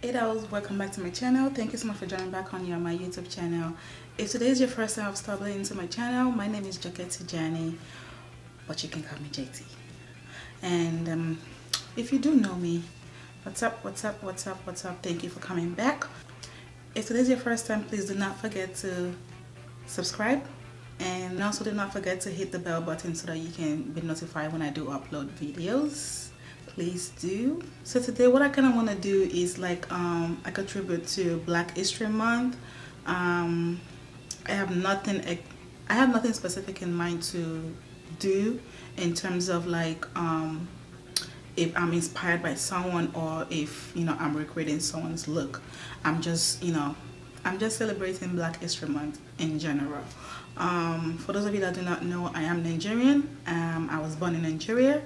Hey dolls, welcome back to my channel. Thank you so much for joining back on my YouTube channel. If today is your first time of stumbling into my channel, my name is GRWM, but you can call me JT. And if you do know me, what's up? Thank you for coming back. If today is your first time, please do not forget to subscribe, and also do not forget to hit the bell button so that you can be notified when I do upload videos. Please do. So today what I kind of want to do is like a tribute to Black History Month. I have nothing specific in mind to do in terms of like if I'm inspired by someone or if I'm recreating someone's look. I'm just celebrating Black History Month in general. For those of you that do not know, I am Nigerian. I was born in Nigeria.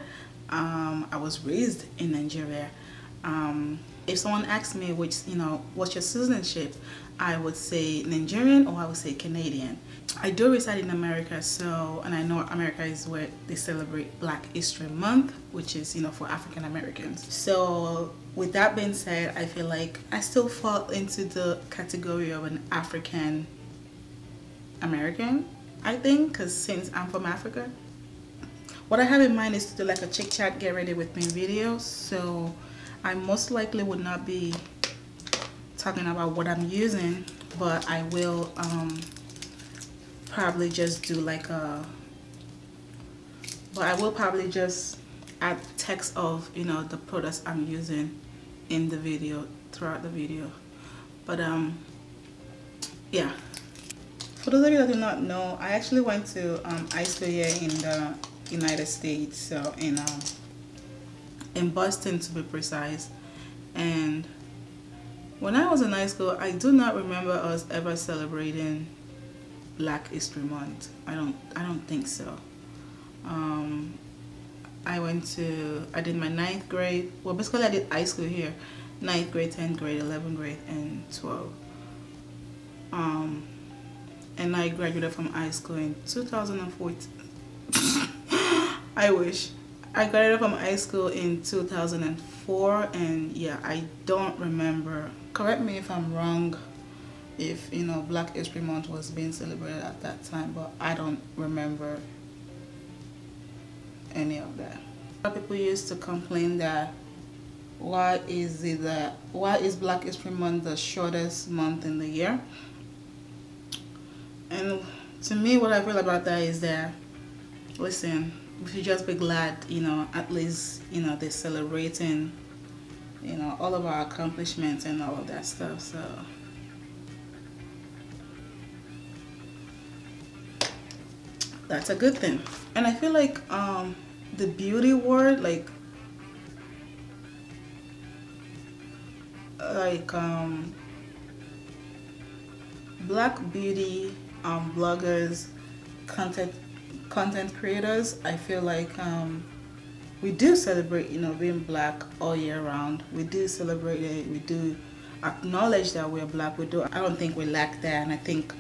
I was raised in Nigeria. If someone asks me what's your citizenship, I would say Nigerian or I would say Canadian. I do reside in America, and I know America is where they celebrate Black History Month, which is for African Americans. So with that being said, I feel like I still fall into the category of an African American, I think, because since I'm from Africa. What I have in mind is to do like a chit chat, get ready with me video. So I most likely would not be talking about what I'm using, but I will probably just do like just add text of the products I'm using in the video, throughout the video. But yeah, for those of you that do not know, I actually went to high school here in the United States, so in Boston to be precise. And when I was in high school, I do not remember us ever celebrating Black History Month. I don't think so. I did my 9th grade, well basically I did high school here, 9th grade, 10th grade, 11th grade, and 12. And I graduated from high school in 2014. I wish. I graduated from high school in 2004, and yeah, I don't remember. Correct me if I'm wrong, if Black History Month was being celebrated at that time, but I don't remember any of that. A lot of people used to complain that why is Black History Month the shortest month in the year? And to me, what I feel about that is that, listen, we should just be glad, at least, they're celebrating, all of our accomplishments and all of that stuff. So that's a good thing. And I feel like the beauty word, like Black beauty bloggers, content creators, I feel like we do celebrate being Black all year round. We do celebrate it. We do acknowledge that we're Black. I don't think we lack that, and I think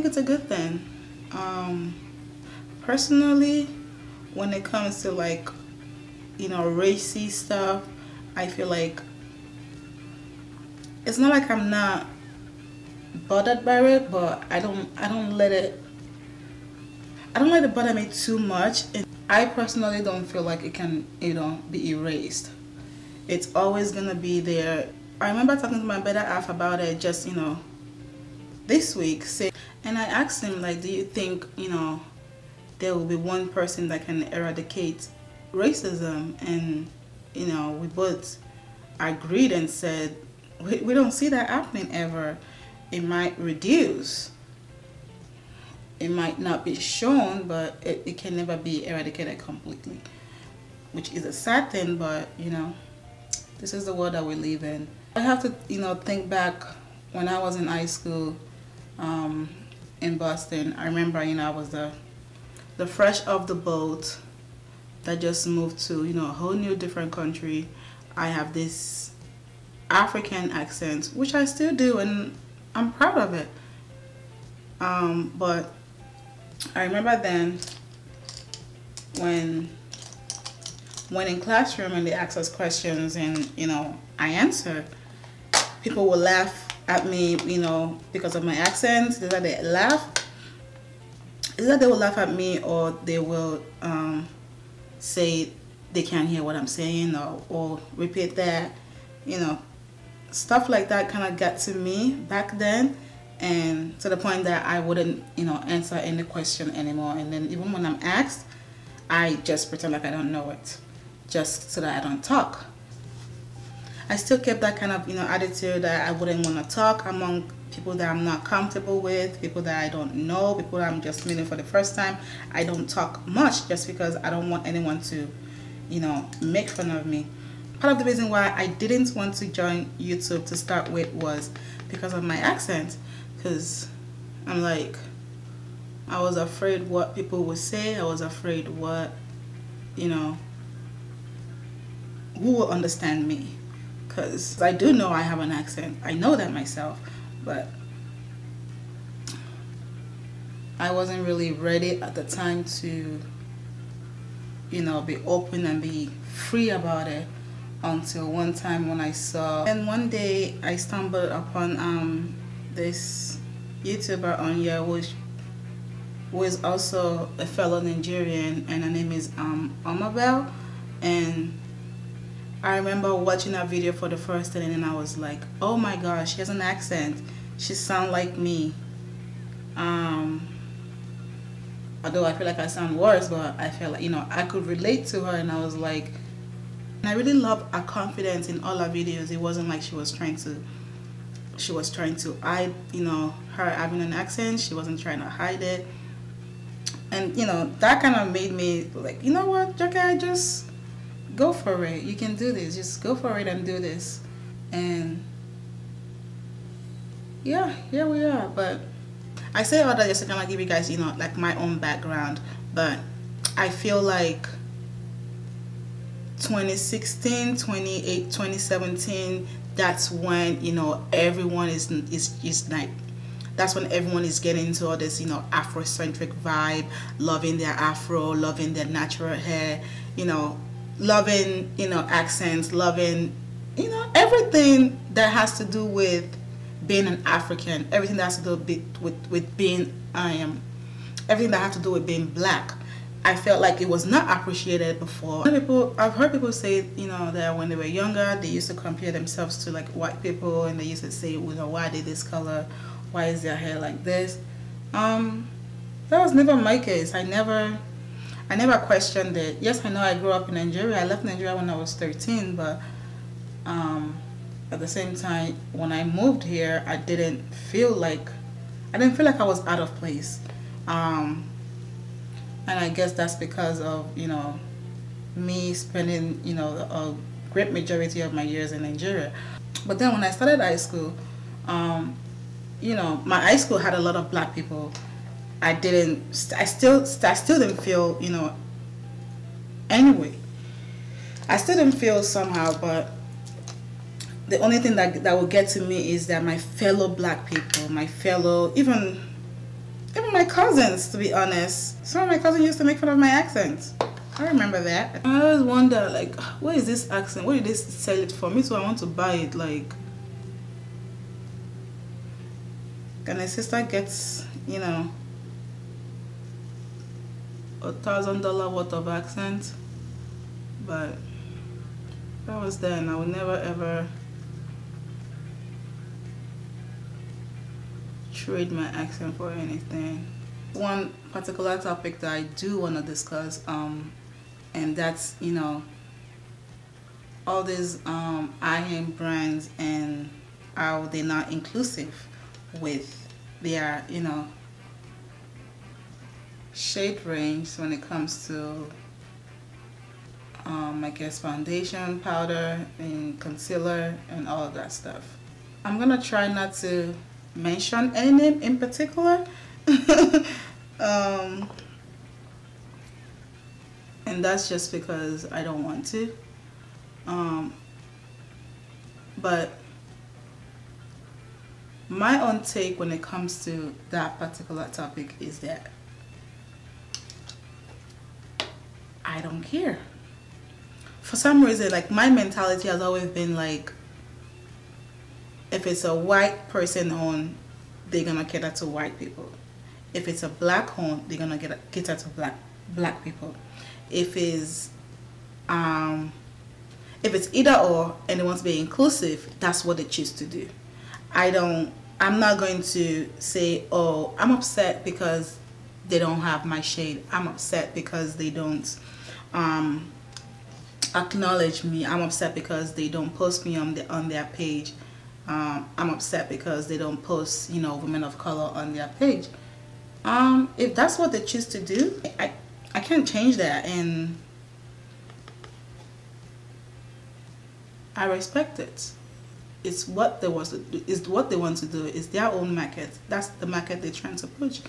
it's a good thing. Personally, when it comes to like racy stuff, I feel like it's not like I'm not bothered by it, but I don't let it bother me too much, and I personally don't feel like it can be erased. It's always gonna be there. I remember talking to my better half about it just this week, and I asked him, like, do you think there will be one person that can eradicate racism? And we both agreed and said we don't see that happening ever. It might reduce, it might not be shown, but it can never be eradicated completely, which is a sad thing. But this is the world that we live in. I have to think back when I was in high school in Boston. I remember I was the fresh off the boat that just moved to a whole new different country. I have this African accent, which I still do, and I'm proud of it. But I remember then when when in classroom and they ask us questions and, you know, I answer, people will laugh at me, you know, because of my accent. Either they laugh, either they will laugh at me, or they will say they can't hear what I'm saying, or repeat that, you know. Stuff like that kind of got to me back then, and to the point that I wouldn't, you know, answer any question anymore. And then even when I'm asked, I just pretend like I don't know it, just so that I don't talk. I still kept that kind of, you know, attitude that I wouldn't want to talk among people that I'm not comfortable with, people that I don't know, people that I'm just meeting for the first time. I don't talk much just because I don't want anyone to, you know, make fun of me. Part of the reason why I didn't want to join YouTube to start with was because of my accent, because I'm like, I was afraid what people would say. I was afraid what, you know, who will understand me, because I do know I have an accent. I know that myself, but I wasn't really ready at the time to, you know, be open and be free about it, until one time when I saw, and one day I stumbled upon this YouTuber on here who is also a fellow Nigerian, and her name is UMBER. And I remember watching that video for the first time, and then I was like, oh my gosh, she has an accent, she sounds like me. Although I feel like I sound worse, but I felt like, you know, I could relate to her, and I was like, and I really love her confidence in all her videos. It wasn't like she was trying to hide, you know, her having an accent. She wasn't trying to hide it. And, you know, that kind of made me like, you know what, Jackie, just go for it. You can do this. Just go for it and do this. And yeah, here we are. But I say all that just to kind of give you guys, you know, like my own background. But I feel like 2016, 2017, that's when, you know, everyone is like, that's when everyone is getting into all this, you know, Afrocentric vibe, loving their Afro, loving their natural hair, you know, loving, you know, accents, loving, you know, everything that has to do with being an African, everything that has to do with being, everything that has to do with being black. I felt like it was not appreciated before. I've heard people say, you know, that when they were younger, they used to compare themselves to like white people, and they used to say, you know, why are they this color? Why is their hair like this? That was never my case. I never questioned it. Yes, I know I grew up in Nigeria. I left Nigeria when I was 13, but at the same time, when I moved here, I didn't feel like I was out of place. And I guess that's because of, you know, me spending, you know, a great majority of my years in Nigeria. But then when I started high school, you know, my high school had a lot of black people. I still didn't feel, you know, anyway. I still didn't feel somehow, but the only thing that would get to me is that my fellow black people, my fellow, even my cousins, to be honest. Some of my cousins used to make fun of my accent. I remember that. I always wonder, like, what is this accent? What did they sell it for? Me too, I want to buy it. Like, and my sister gets, you know, $1,000 worth of accent. But that was then. I would never ever trade my accent for anything. One particular topic that I do want to discuss, and that's, you know, all these high-end brands and how they're not inclusive with their, you know, shade range when it comes to I guess foundation, powder, and concealer, and all of that stuff. I'm gonna try not to mention any name in particular. And that's just because I don't want to. But my own take when it comes to that particular topic is that I don't care. for some reason, like, my mentality has always been like, if it's a white person owned, they're gonna cater to white people. If it's a black owned, they're gonna cater to black people. If it's either or and they want to be inclusive, that's what they choose to do. I'm not going to say, oh, I'm upset because they don't have my shade. I'm upset because they don't acknowledge me. I'm upset because they don't post me on their page. I'm upset because they don't post, you know, women of color on their page. If that's what they choose to do, I can't change that, and I respect it. It's what they want to do. It's what they want to do. It's their own market. That's the market they're trying to push.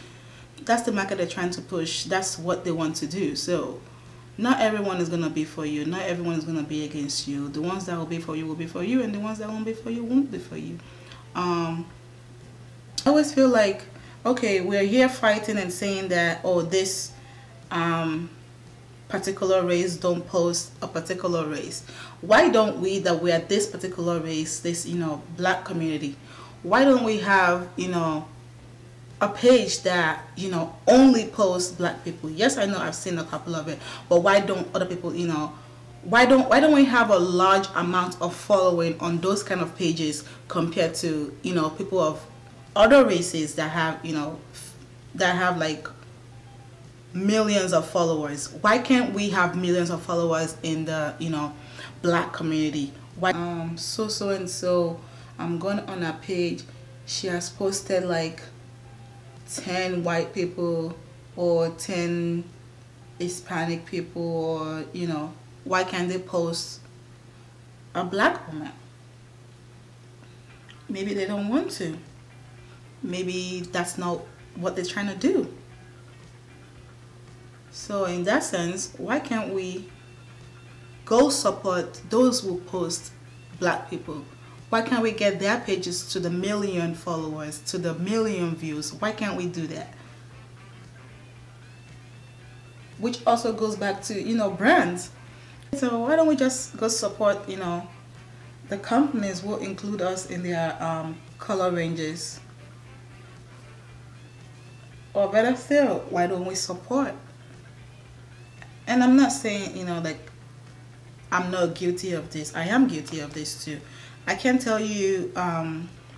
That's the market they're trying to push. That's what they want to do. So not everyone is gonna be for you. Not everyone is gonna be against you. The ones that will be for you, and the ones that won't be for you won't be for you. I always feel like, okay, we're here fighting and saying that, oh, this particular race don't post a particular race. Why don't we, that we are this particular race, this, you know, black community, why don't we have, you know, a page that, you know, only posts black people? Yes, I know I've seen a couple of it, but why don't other people, you know, why don't we have a large amount of following on those kind of pages compared to, you know, people of other races that have, you know, that have like millions of followers? Why can't we have millions of followers in the, you know, black community? Why so and so, I'm going on her page, she has posted like 10 white people or 10 Hispanic people, or, you know, why can't they post a black woman? Maybe they don't want to. Maybe that's not what they're trying to do. So in that sense, why can't we go support those who post black people? Why can't we get their pages to the 1 million followers, to the 1 million views? Why can't we do that? Which also goes back to, you know, brands. So why don't we just go support, you know, the companies who include us in their color ranges? Or better still, why don't we support? And I'm not saying, you know, like, I'm not guilty of this. I am guilty of this too. I can tell you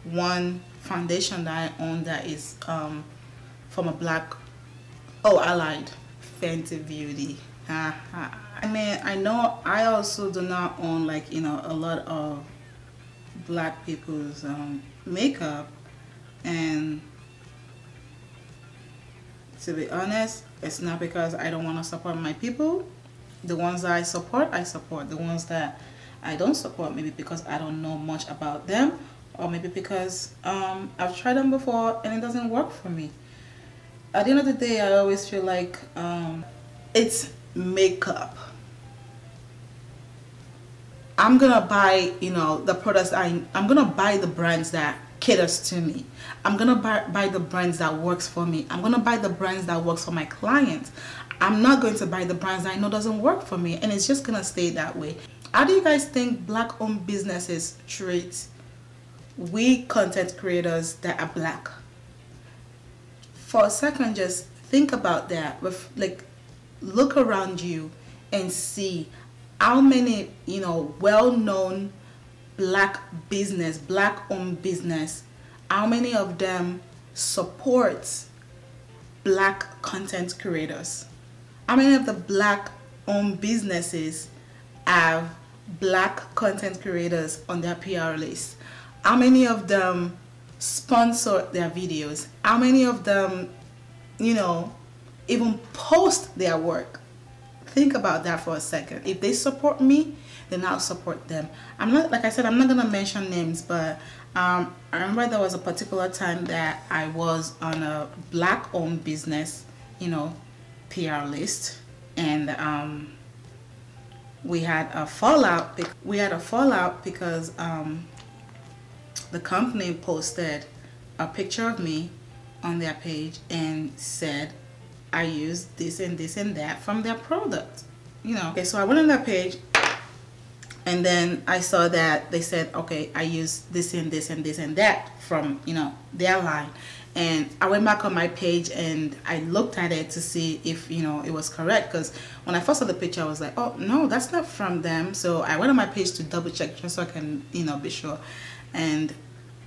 one foundation that I own that is from a black, Allied Fenty Beauty. I mean, I know I also do not own, like, you know, a lot of black people's makeup, and to be honest, it's not because I don't want to support my people. The ones that I support, I support. The ones that I don't support, maybe because I don't know much about them, or maybe because I've tried them before and it doesn't work for me. At the end of the day, I always feel like it's makeup. I'm gonna buy, you know, the products. I'm gonna buy the brands that caters to me. I'm gonna buy the brands that works for me. I'm gonna buy the brands that works for my clients. I'm not going to buy the brands that I know doesn't work for me, and it's just gonna stay that way. How do you guys think black-owned businesses treat we content creators that are black? For a second, just think about that. Like, look around you and see how many, you know, well-known black-owned business, how many of them support black content creators? How many of the black-owned businesses have black content creators on their PR list? How many of them sponsor their videos? How many of them, you know, even post their work? Think about that for a second. If they support me, then I'll support them. I'm not, like I said, I'm not gonna mention names, but I remember there was a particular time that I was on a black-owned business, you know, PR list, and we had a fallout. Because the company posted a picture of me on their page and said I used this and this and that from their product, you know. Okay, so I went on their page And then I saw that they said, okay, I use this and this and this and that from, you know, their line. And I went back on my page and I looked at it to see if, you know, it was correct. Because when I first saw the picture, I was like, oh, no, that's not from them. So I went on my page to double check just so I can, you know, be sure. And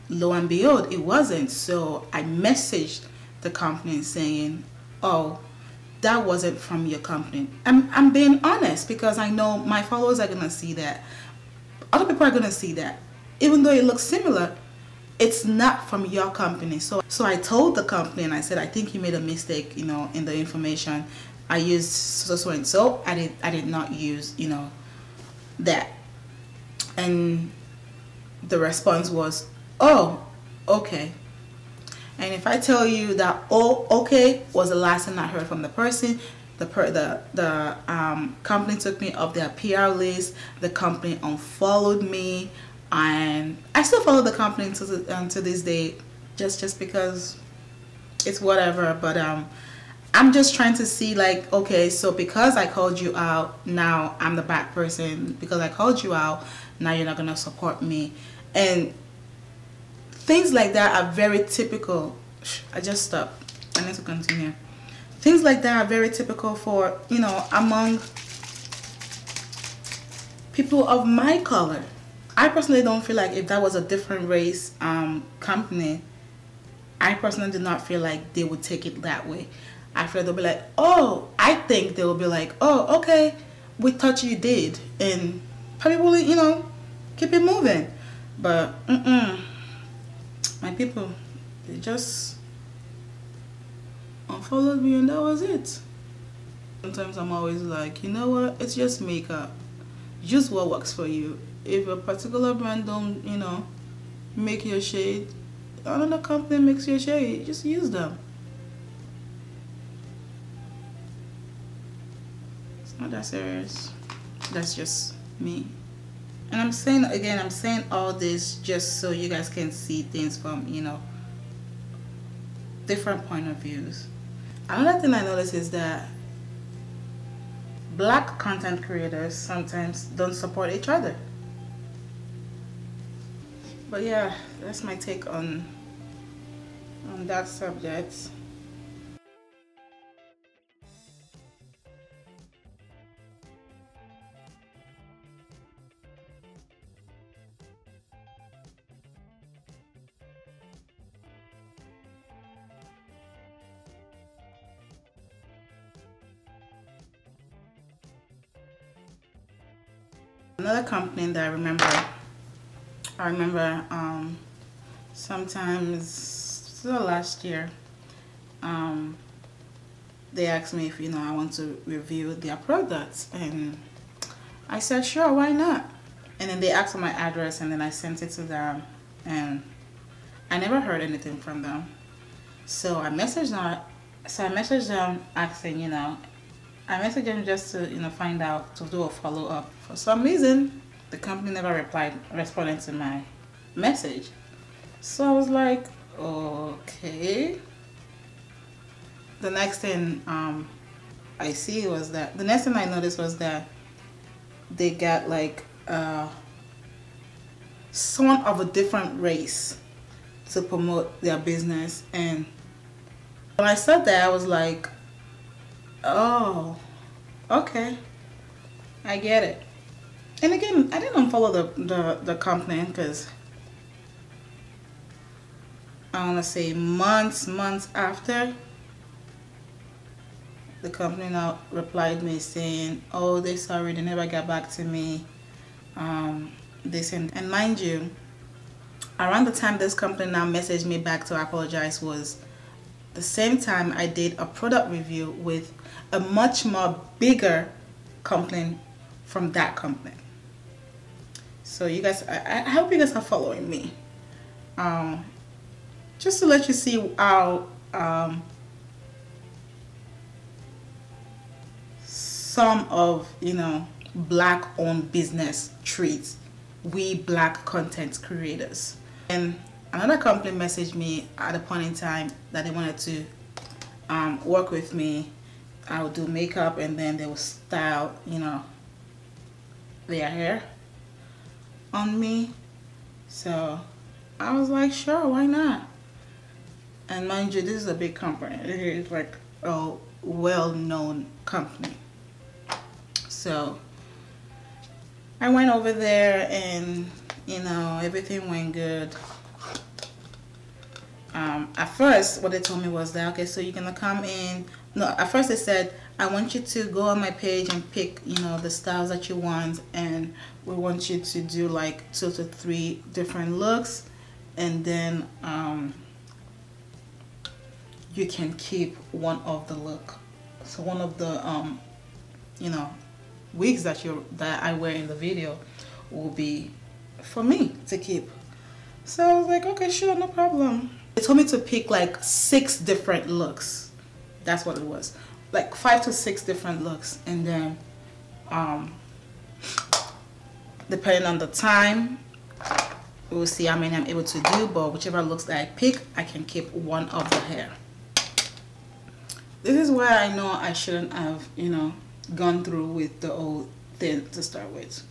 lo and behold, it wasn't. So I messaged the company saying, oh, that wasn't from your company. I'm being honest because I know my followers are going to see that. Other people are going to see that. Even though it looks similar, it's not from your company. So I told the company and I said, I think you made a mistake, you know, in the information. I used so and so. I did not use, you know, that. And the response was, oh, okay. And if I tell you that, oh, okay, was the last thing I heard from the person, the company took me off their PR list. The company unfollowed me. And I still follow the company to this day, just because it's whatever. But I'm just trying to see, like, okay, so because I called you out, now I'm the bad person. Because I called you out, now you're not gonna support me. And things like that are very typical. I just stopped. I need to continue. Things like that are very typical for, you know, among people of my color. I personally don't feel like if that was a different race company, I personally do not feel like they would take it that way. I feel they'll be like, oh, I think they will be like, oh, okay, we thought you did. And probably, you know, keep it moving. But, my people, they just unfollowed me and that was it. Sometimes I'm always like, you know what, it's just makeup. Use what works for you. If a particular brand don't, you know, make your shade, another company makes your shade, just use them. It's not that serious. That's just me. And I'm saying, again, I'm saying all this just so you guys can see things from, you know, different point of views. Another thing I noticed is that black content creators sometimes don't support each other. But yeah, that's my take on that subject. Another company that I remember sometimes last year, they asked me if, you know, I want to review their products, and I said sure, why not? And then they asked for my address, and then I sent it to them, and I never heard anything from them. So I messaged them asking, you know, I messaged them just to, you know, find out, to do a follow-up. For some reason, the company never responded to my message. So I was like, okay. The next thing I see was that, the next thing I noticed was that they got like someone of a different race to promote their business. And when I saw that, I was like, oh, okay, I get it. And again, I didn't unfollow the company because I want to say months after, the company now replied me saying, oh, they're sorry, they never got back to me. And mind you, around the time this company now messaged me back to apologize was the same time I did a product review with a much more bigger company from that company. So you guys, I hope you guys are following me. Just to let you see how some of, you know, black owned business treats we black content creators. And another company messaged me at a point in time that they wanted to work with me. I would do makeup and then they would style, you know, their hair. on me. So I was like, sure, why not? And mind you, this is a big company. It's like a well-known company. So I went over there and, you know, everything went good. At first, what they told me was that, okay, so you're gonna come in. No, at first they said, I want you to go on my page and pick, you know, the styles that you want, and we want you to do like 2 to 3 different looks, and then you can keep one of the look. So one of the you know, wigs that I wear in the video will be for me to keep. So I was like, okay, sure, no problem. They told me to pick like 6 different looks. That's what it was, like 5 to 6 different looks, and then depending on the time, we'll see how many I'm able to do. But whichever looks that I pick, I can keep one of the hair. This is where I know I shouldn't have, you know, gone through with the old thing to start with.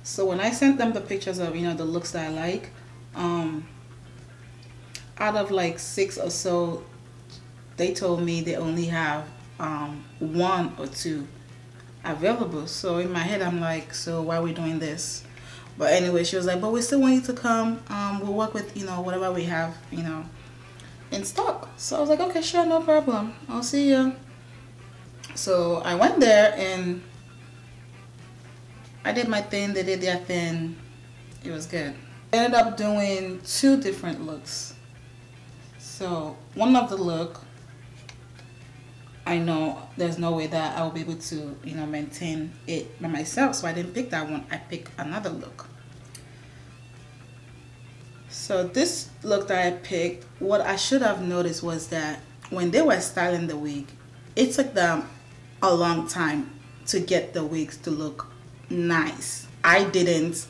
So when I sent them the pictures of, you know, the looks that I like, out of like 6 or so, they told me they only have 1 or 2 available. So in my head, I'm like, so why are we doing this? But anyway, she was like, but we still want you to come. We'll work with, you know, whatever we have, you know, in stock. So I was like, okay, sure, no problem, I'll see you. So I went there and I did my thing, they did their thing. It was good. I ended up doing 2 different looks. So one of the look, I know there's no way that I will be able to, you know, maintain it by myself, so I didn't pick that one. I picked another look. So this look that I picked, what I should have noticed was that when they were styling the wig, it took them a long time to get the wigs to look nice. I didn't,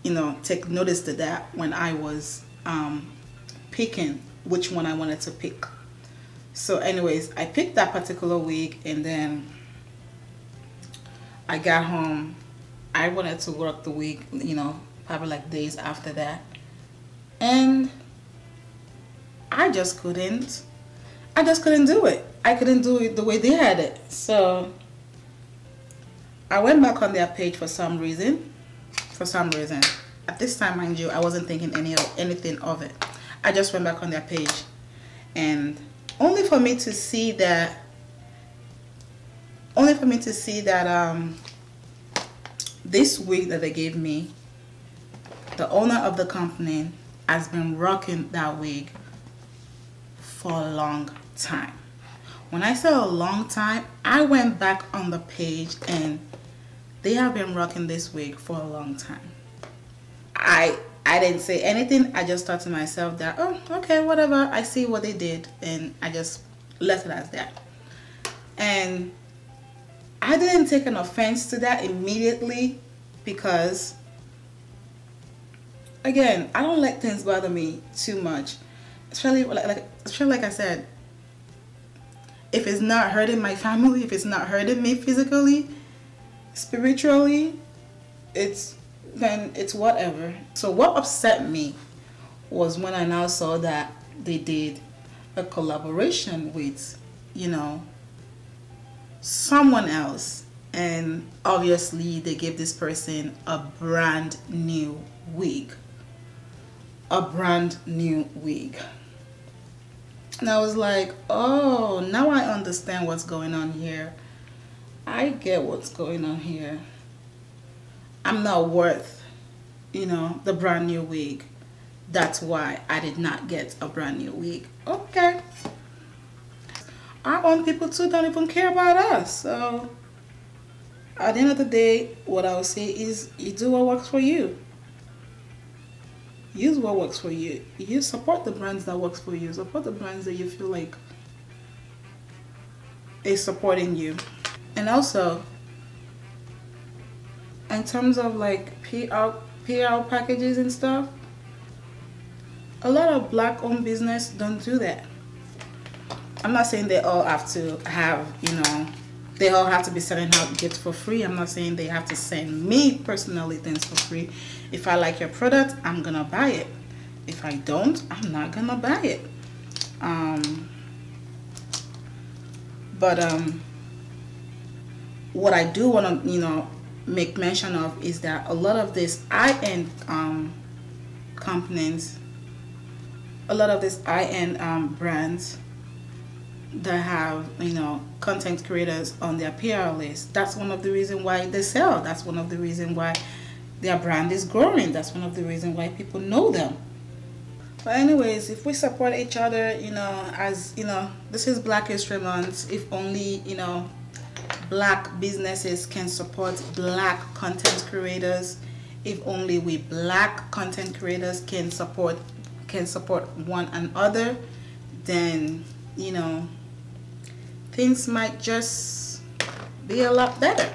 you know, take notice to that when I was picking which one I wanted to pick. So anyways, I picked that particular wig, and then I got home. I wanted to work the wig, you know, probably like days after that, and I just couldn't do it. I couldn't do it the way they had it. So I went back on their page for some reason. At this time, mind you, I wasn't thinking anything of it. I just went back on their page, and only for me to see that this wig that they gave me, the owner of the company has been rocking that wig for a long time. When I say a long time, I went back on the page and they have been rocking this wig for a long time. I didn't say anything. I just thought to myself that, oh, okay, whatever. I see what they did, and I just left it as that. And I didn't take an offense to that immediately, because again, I don't let things bother me too much, especially like I said, if it's not hurting my family, if it's not hurting me physically, spiritually, then it's whatever. So what upset me was when I now saw that they did a collaboration with, you know, someone else, and obviously they gave this person a brand new wig. And I was like, oh, now I understand what's going on here. I get what's going on here. I'm not worth, you know, the brand new wig. That's why I did not get a brand new wig. Okay. Our own people too don't even care about us. So at the end of the day, what I would say is, you do what works for you. Use what works for you. You support the brands that works for you. Support the brands that you feel like is supporting you. And also, in terms of like PR packages and stuff, a lot of black-owned business don't do that. I'm not saying they all have to have, you know, they all have to be sending out gifts for free. I'm not saying they have to send me personally things for free. If I like your product, I'm gonna buy it. If I don't, I'm not gonna buy it. What I do want to, you know, make mention of is that a lot of these high-end companies, a lot of these high-end brands that have, you know, content creators on their PR list, that's one of the reasons why they sell. That's one of the reasons why their brand is growing. That's one of the reasons why people know them. But anyways, if we support each other, you know, as you know, this is Black History Month. If only, you know, Black businesses can support Black content creators, if only we Black content creators can support one another, then, you know, things might just be a lot better.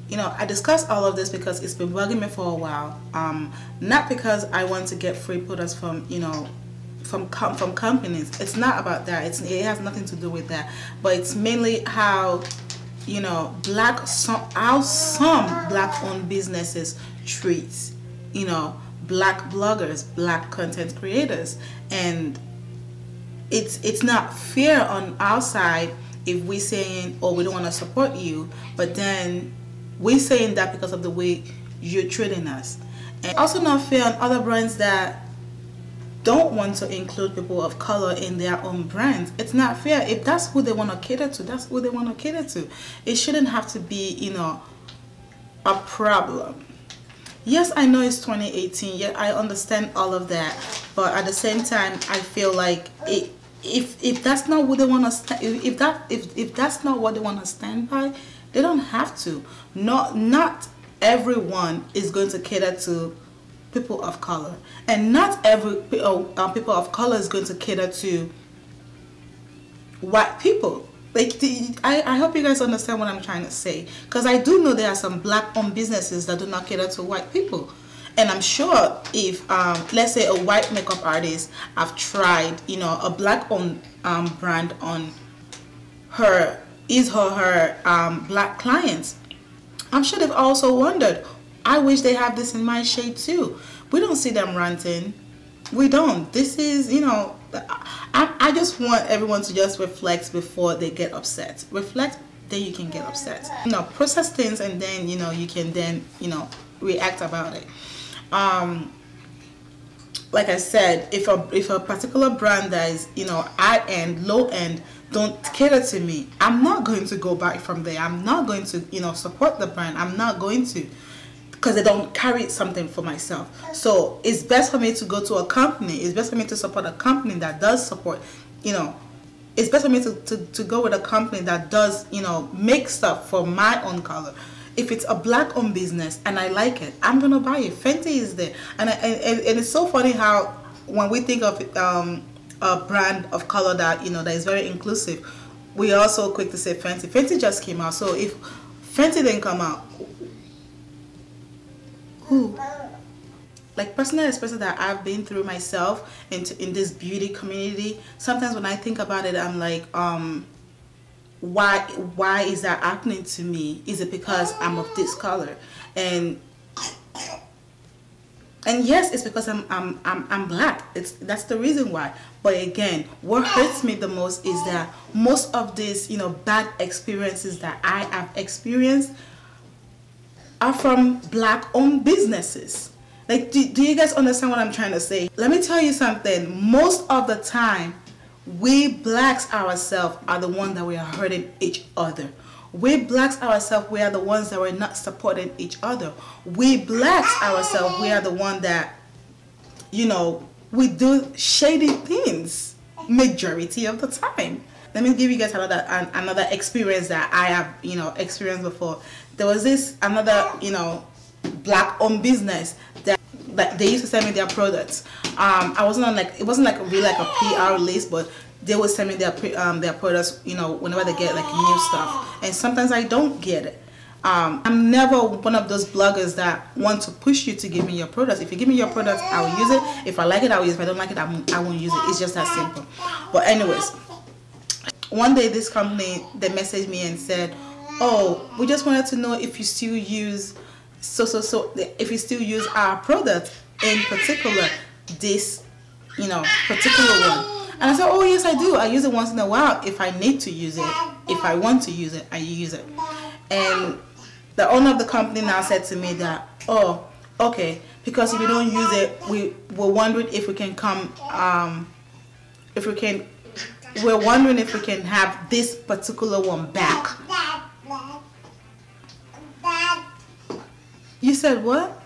You know, I discussed all of this because it's been bugging me for a while. Not because I want to get free products from, you know, from companies. It's not about that. It has nothing to do with that. But it's mainly how, you know, how some Black-owned businesses treat, you know, Black bloggers, Black content creators, and it's not fair on our side if we're saying, oh, we don't want to support you, but then we're saying that because of the way you're treating us. And also not fair on other brands that don't want to include people of color in their own brands. It's not fair. If that's who they want to cater to, that's who they want to cater to. It shouldn't have to be, you know, a problem. Yes, I know it's 2018. Yeah, I understand all of that, but at the same time, I feel like if that's not what they want to if that's not what they want to stand by, they don't have to. Not everyone is going to cater to people of color, and not every people of color is going to cater to white people. Like, I hope you guys understand what I'm trying to say, because I do know there are some Black-owned businesses that do not cater to white people. And I'm sure if, let's say, a white makeup artist have tried, you know, a Black-owned brand on his or her Black clients, I'm sure they've also wondered, I wish they have this in my shade too. We don't see them ranting. We don't. This is, you know, I just want everyone to just reflect before they get upset. Reflect, then you can get upset. You know, process things, and then, you know, you can then, you know, react about it. Like I said, if a particular brand that is, you know, high-end, low-end, don't cater to me, I'm not going to go buy from there. I'm not going to, you know, support the brand. I'm not going to, because they don't carry something for myself. So it's best for me to go to a company. It's best for me to support a company that does support, you know, it's best for me to go with a company that does, you know, make stuff for my own color. If it's a Black-owned business and I like it, I'm gonna buy it. Fenty is there, and it's so funny how when we think of a brand of color that, you know, that is very inclusive, we are also quick to say Fenty. Fenty just came out, so if Fenty didn't come out, who? Like, personal experience that I've been through myself in this beauty community, sometimes when I think about it, I'm like, why is that happening to me? Is it because I'm of this color? And yes, it's because I'm Black. That's the reason why. But again, what hurts me the most is that most of these, you know, bad experiences that I have experienced are from Black-owned businesses. Like, do you guys understand what I'm trying to say? Let me tell you something. Most of the time, we Blacks ourselves are the ones that we are hurting each other. We Blacks ourselves, we are the ones that we're not supporting each other. We Blacks ourselves, we are the ones that, you know, we do shady things majority of the time. let me give you guys another experience that I have, you know, experienced before. There was this another, you know, black owned business that they used to send me their products. I wasn't on like, it wasn't like really like a PR list, but they would send me their products, you know, whenever they get like new stuff, and sometimes I don't get it. I'm never one of those bloggers that want to push you to give me your products. If you give me your products, I will use it. If I like it, I will use it. If I don't like it, I won't use it. It's just that simple. But anyways, one day this company, they messaged me and said, oh, we just wanted to know if you still use if you still use our product, in particular this, you know, particular one. And I said, oh yes, I do. I use it once in a while. If I need to use it, if I want to use it, I use it. And the owner of the company now said to me that, oh, okay, because if you don't use it, we're wondering if we can come, we're wondering if we can have this particular one back. You said what?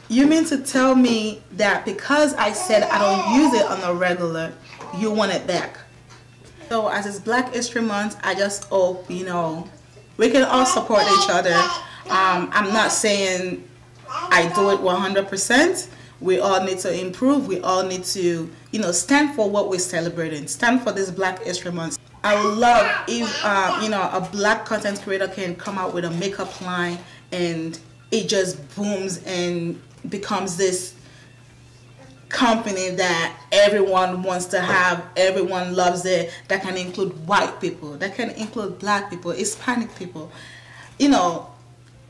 You mean to tell me that because I said I don't use it on a regular, you want it back? So as it's Black History Month, I just hope, you know, we can all support each other. I'm not saying I do it 100%. We all need to improve. We all need to, you know, stand for what we're celebrating. Stand for this Black History Month. I would love if, you know, a black content creator can come out with a makeup line and it just booms and becomes this company that everyone wants to have, everyone loves it, that can include white people, that can include black people, Hispanic people, you know,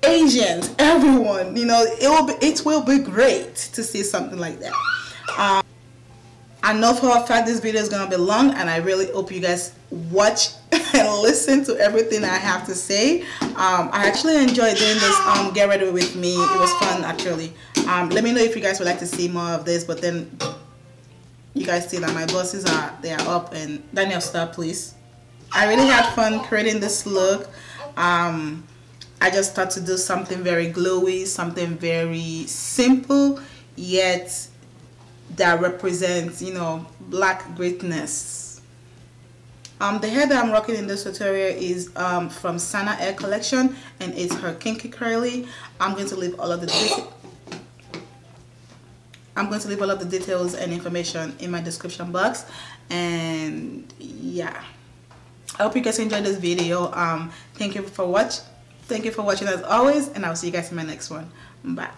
Asians, everyone, you know, it will be great to see something like that. I know for a fact this video is going to be long, and I really hope you guys watch and listen to everything I have to say. I actually enjoyed doing this get ready with me. It was fun actually. Let me know if you guys would like to see more of this, but then you guys see that my bosses are up, and Daniel, stop please. I really had fun creating this look. I just thought to do something very glowy, something very simple, yet that represents, you know, black greatness. The hair that I'm rocking in this tutorial is from SanaHairCollection, and it's her Kinky curly. I'm going to leave all of the details and information in my description box. And yeah, I hope you guys enjoyed this video. Thank you for watching as always, and I'll see you guys in my next one. Bye.